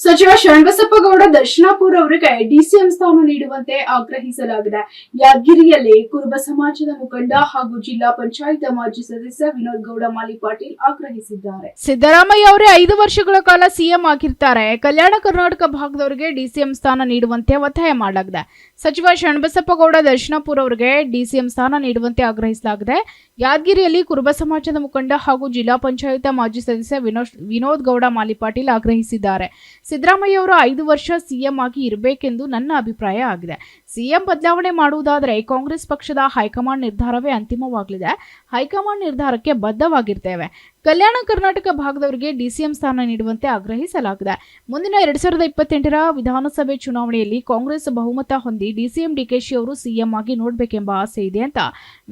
ಸಚಿವ ಶರಣಬಸಪ್ಪಗೌಡ ದರ್ಶನಾಪುರ್ ಅವರಿಗೆ ಡಿಸಿಎಂ ಸ್ಥಾನ ನೀಡುವಂತೆ ಆಗ್ರಹಿಸಲಾಗಿದೆ. ಯಾದಗಿರಿಯಲ್ಲಿ ಕುರುಬ ಸಮಾಜದ ಮುಖಂಡ ಹಾಗೂ ಜಿಲ್ಲಾ ಪಂಚಾಯತ್ ಮಾಜಿ ಸದಸ್ಯ ವಿನೋದ್ ಗೌಡ ಮಾಲಿ ಪಾಟೀಲ್ ಆಗ್ರಹಿಸಿದ್ದಾರೆ. ಸಿದ್ದರಾಮಯ್ಯ ಅವರೇ 5 ವರ್ಷಗಳ ಕಾಲ ಸಿಎಂ ಆಗಿರ್ತಾರೆ. ಕಲ್ಯಾಣ ಕರ್ನಾಟಕ ಭಾಗದವರಿಗೆ ಡಿಸಿಎಂ ಸ್ಥಾನ ನೀಡುವಂತೆ ಒತ್ತಾಯ ಮಾಡಲಾಗಿದೆ. ಸಚಿವ ಶರಣಬಸಪ್ಪಗೌಡ ದರ್ಶನಾಪುರ್ ಅವರಿಗೆ ಡಿಸಿಎಂ ಸ್ಥಾನ ನೀಡುವಂತೆ ಆಗ್ರಹಿಸಲಾಗಿದೆ. ಯಾದಗಿರಿಯಲ್ಲಿ ಕುರುಬ ಸಮಾಜದ ಮುಖಂಡ ಹಾಗೂ ಜಿಲ್ಲಾ ಪಂಚಾಯತ್ ಮಾಜಿ ಸದಸ್ಯ ವಿನೋದ್ ಗೌಡ ಮಾಲಿ ಪಾಟೀಲ್ ಆಗ್ರಹಿಸಿದ್ದಾರೆ. ಸಿದ್ದರಾಮಯ್ಯ ಅವರು 5 ವರ್ಷ ಸಿಎಂ ಆಗಿ ಇರಬೇಕೆಂದು ನನ್ನ ಅಭಿಪ್ರಾಯ ಆಗಿದೆ. ಸಿಎಂ ಬದಲಾವಣೆ ಮಾಡುವುದಾದರೆ ಕಾಂಗ್ರೆಸ್ ಪಕ್ಷದ ಹೈಕಮಾಂಡ್ ನಿರ್ಧಾರವೇ ಅಂತಿಮವಾಗಲಿದೆ. ಹೈಕಮಾಂಡ್ ನಿರ್ಧಾರಕ್ಕೆ ಬದ್ಧವಾಗಿರ್ತೇವೆ. ಕಲ್ಯಾಣ ಕರ್ನಾಟಕ ಭಾಗದವರಿಗೆ ಡಿಸಿಎಂ ಸ್ಥಾನ ನೀಡುವಂತೆ ಆಗ್ರಹಿಸಲಾಗಿದೆ. ಮುಂದಿನ 2028ರ ವಿಧಾನಸಭೆ ಚುನಾವಣೆಯಲ್ಲಿ ಕಾಂಗ್ರೆಸ್ ಬಹುಮತ ಹೊಂದಿ ಡಿಸಿಎಂ ಡಿಕೆಶಿ ಅವರು ಸಿಎಂ ಆಗಿ ನೋಡಬೇಕೆಂಬ ಆಸೆ ಇದೆ ಅಂತ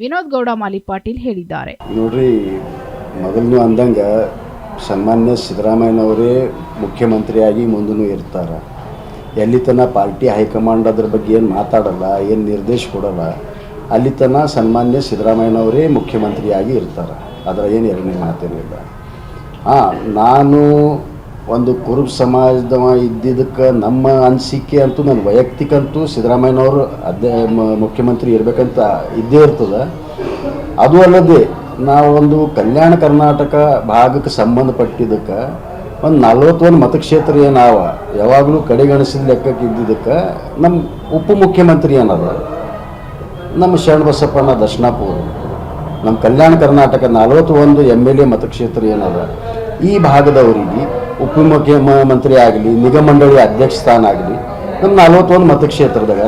ವಿನೋದ್ ಗೌಡ ಮಾಲಿ ಪಾಟೀಲ್ ಹೇಳಿದ್ದಾರೆ. ನೋಡ್ರಿ, ಮೊದಲು ಅಂದಂಗ ಸನ್ಮಾನ್ಯ ಸಿದ್ದರಾಮಯ್ಯನವರೇ ಮುಖ್ಯಮಂತ್ರಿಯಾಗಿ ಮುಂದೂ ಇರ್ತಾರೆ. ಎಲ್ಲಿ ತನಕ ಪಾರ್ಟಿ ಹೈಕಮಾಂಡ್ ಅದ್ರ ಬಗ್ಗೆ ಏನು ಮಾತಾಡಲ್ಲ, ಏನು ನಿರ್ದೇಶ ಕೊಡಲ್ಲ, ಅಲ್ಲಿ ತನಕ ಸನ್ಮಾನ್ಯ ಸಿದ್ದರಾಮಯ್ಯನವರೇ ಮುಖ್ಯಮಂತ್ರಿಯಾಗಿ ಇರ್ತಾರೆ. ಅದರ ಏನು ಎರಡನೇ ಮಾತೇನಿಲ್ಲ. ನಾನು ಒಂದು ಕುರುಬ ಸಮಾಜದವ ಇದ್ದಿದ್ದಕ್ಕೆ ನಮ್ಮ ಅನಿಸಿಕೆ ಅಂತೂ ನನ್ನ ವೈಯಕ್ತಿಕ ಅಂತೂ ಸಿದ್ದರಾಮಯ್ಯನವರು ಮುಖ್ಯಮಂತ್ರಿ ಇರಬೇಕಂತ ಇದ್ದೇ ಇರ್ತದೆ. ಅದು ಅಲ್ಲದೆ ನಾವೊಂದು ಕಲ್ಯಾಣ ಕರ್ನಾಟಕ ಭಾಗಕ್ಕೆ ಸಂಬಂಧಪಟ್ಟಿದ್ದಕ್ಕೆ ಒಂದು 41 ಮತಕ್ಷೇತ್ರ ಏನಾವ ಯಾವಾಗಲೂ ಕಡೆಗಣಿಸಿದ ಲೆಕ್ಕಕ್ಕೆ ಇದ್ದಿದ್ದಕ್ಕೆ ನಮ್ಮ ಉಪಮುಖ್ಯಮಂತ್ರಿ ಏನದ ನಮ್ಮ ಶರಣಬಸಪ್ಪನ ದರ್ಶನಾಪುರ, ನಮ್ಮ ಕಲ್ಯಾಣ ಕರ್ನಾಟಕ 41 MLA ಮತಕ್ಷೇತ್ರ ಏನದ ಈ ಭಾಗದವರಿಗೆ ಉಪಮುಖ್ಯಮಂತ್ರಿ ಆಗಲಿ, ನಿಗಮ ಮಂಡಳಿ ಅಧ್ಯಕ್ಷ ಸ್ಥಾನ ಆಗಲಿ, ನಮ್ಮ 41 ಮತಕ್ಷೇತ್ರದಾಗ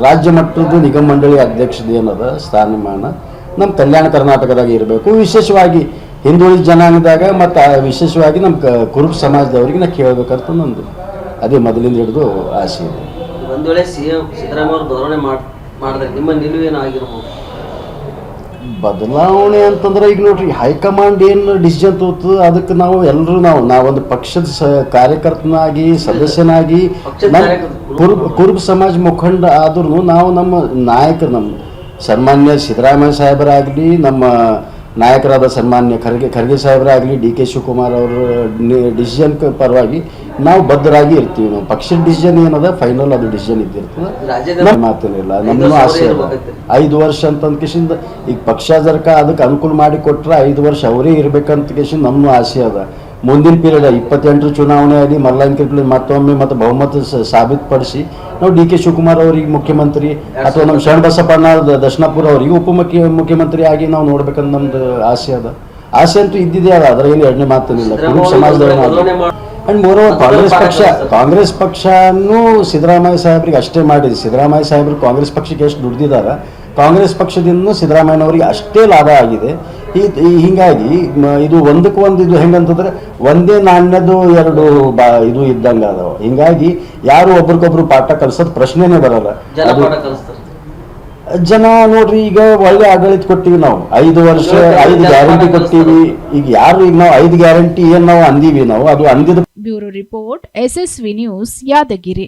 ರಾಜ್ಯ ಮಟ್ಟದ ನಿಗಮ ಮಂಡಳಿ ಅಧ್ಯಕ್ಷದ ಏನದ ಸ್ಥಾನಮಾನ ನಮ್ಮ ಕಲ್ಯಾಣ ಕರ್ನಾಟಕದಾಗ ಇರಬೇಕು. ವಿಶೇಷವಾಗಿ ಹಿಂದುಳಿದ ಜನಾಂಗದಾಗ ಮತ್ತು ವಿಶೇಷವಾಗಿ ನಮ್ಮ ಕುರುಬ ಸಮಾಜದವ್ರಿಗೆ ನಾ ಕೇಳಬೇಕಂತ ನಂದು ಅದೇ ಮೊದಲಿಂದ ಹಿಡಿದು ಆಸೆ ಇದೆ. ಒಂದು ವೇಳೆ ಸಿಎಂ ಸಿದ್ದರಾಮಯ್ಯ ಅವರು ಬದಲಾವಣೆ ಮಾಡಿದ್ರೆ ನಿಮ್ಮ ನಿಲುವೇನಾಗಿರ್ಬೋದು? ಬದಲಾವಣೆ ಅಂತಂದ್ರೆ ಈಗ ನೋಡ್ರಿ, ಹೈಕಮಾಂಡ್ ಏನು ಡಿಸಿಷನ್ ತೋರ್ತದೆ ಅದಕ್ಕೆ ನಾವು ಎಲ್ಲರೂ ನಾವೊಂದು ಪಕ್ಷದ ಕಾರ್ಯಕರ್ತನಾಗಿ ಸದಸ್ಯನಾಗಿ ಕುರುಬ ಸಮಾಜ ಮುಖಂಡ ಆದ್ರೂ ನಾವು ನಮ್ಮ ನಾಯಕರು ನಮ್ಮ ಸನ್ಮಾನ್ಯ ಸಿದ್ದರಾಮಯ್ಯ ಸಾಹೇಬರಾಗಲಿ, ನಮ್ಮ ನಾಯಕರಾದ ಸನ್ಮಾನ್ಯ ಖರ್ಗೆ ಸಾಹೇಬರಾಗಲಿ, ಡಿ ಕೆ ಶಿವಕುಮಾರ್ ಅವರ ಡಿಸಿಷನ್ ಪರವಾಗಿ ನಾವು ಬದ್ಧರಾಗಿ ಇರ್ತೀವಿ. ನಾವು ಪಕ್ಷದ ಡಿಸಿಷನ್ ಏನದ ಫೈನಲ್ ಅದು ಡಿಸಿಷನ್ ಇದ್ದಿರ್ತದೆ. ಮಾತೇನಿಲ್ಲ, ನಮ್ಮನ್ನು ಆಸೆ ಅದ 5 ವರ್ಷ ಅಂತಂದ ಕಿಶಿಂದ ಈಗ ಪಕ್ಷ ಜರ್ಕ ಅದಕ್ಕೆ ಅನುಕೂಲ ಮಾಡಿ ಕೊಟ್ಟರೆ 5 ವರ್ಷ ಅವರೇ ಇರ್ಬೇಕಂತ ಕಿಶಿಂದ ನಮ್ಮನ್ನು ಆಸೆ ಅದ. ಮುಂದಿನ ಪೀರಿಯಡ್ 28 ಚುನಾವಣೆಯಲ್ಲಿ ಮಲ್ಲಂಕಿರ್ಲಿ ಮತ್ತೊಮ್ಮೆ ಮತ್ತು ಬಹುಮತ ಸಾಬೀತುಪಡಿಸಿ ನಾವು ಡಿ ಕೆ ಶಿವಕುಮಾರ್ ಅವರಿಗೆ ಮುಖ್ಯಮಂತ್ರಿ ಅಥವಾ ನಮ್ಮ ಶರಣಬಸಪ್ಪಣ್ಣ ದರ್ಶನಾಪುರ ಅವರಿಗೆ ಮುಖ್ಯಮಂತ್ರಿ ಆಗಿ ನಾವು ನೋಡ್ಬೇಕಂತ ನಮ್ದು ಆಸೆ ಅದ. ಆಸೆ ಅಂತೂ ಇದ್ದಿದೆ ಅದ, ಅದರ ಏನು ಎರಡನೇ ಮಾತೇನಿಲ್ಲ. ಕುರುಬ ಸಮಾಜದವರ ಅಂಡ್ ಮೋರೋವರ್ ಕಾಂಗ್ರೆಸ್ ಪಕ್ಷನೂ ಸಿದ್ದರಾಮಯ್ಯ ಸಾಹೇಬ್ರಿಗೆ ಅಷ್ಟೇ ಮಾಡಿದೆ. ಸಿದ್ದರಾಮಯ್ಯ ಸಾಹೇಬ್ರು ಕಾಂಗ್ರೆಸ್ ಪಕ್ಷಕ್ಕೆ ಎಷ್ಟು ದುಡ್ದಿದ್ದಾರೆ, ಕಾಂಗ್ರೆಸ್ ಪಕ್ಷದಿಂದ ಸಿದ್ದರಾಮಯ್ಯನವರಿಗೆ ಅಷ್ಟೇ ಲಾಭ ಆಗಿದೆ. ಹೀಗಾಗಿ ಇದು ಒಂದಕ್ಕೊಂದು ಇದು ಹೆಂಗಂತಂದ್ರೆ ಒಂದೇ ನಾಣ್ಯದು ಎರಡು ಇದು ಇದ್ದಂಗೆ ಅದಾವ. ಹಿಂಗಾಗಿ ಯಾರು ಒಬ್ರಿಗೊಬ್ರು ಪಾಠ ಕಲಿಸೋದು ಪ್ರಶ್ನೆನೇ ಬರಲ್ಲ. ಜನ ನೋಡ್ರಿ, ಈಗ ಒಳ್ಳೆ ಆಡಳಿತ ಕೊಟ್ಟಿವಿ ನಾವು, 5 ವರ್ಷ 5 ಗ್ಯಾರಂಟಿ ಕೊಟ್ಟಿವಿ. ಈಗ ಯಾರು ಈಗ ನಾವು 5 ಗ್ಯಾರಂಟಿ ಏನ್ ನಾವು ಅಂದೀವಿ, ನಾವು ಅದು ಅಂದಿದ. Bureau report, SSV news, Yadgir.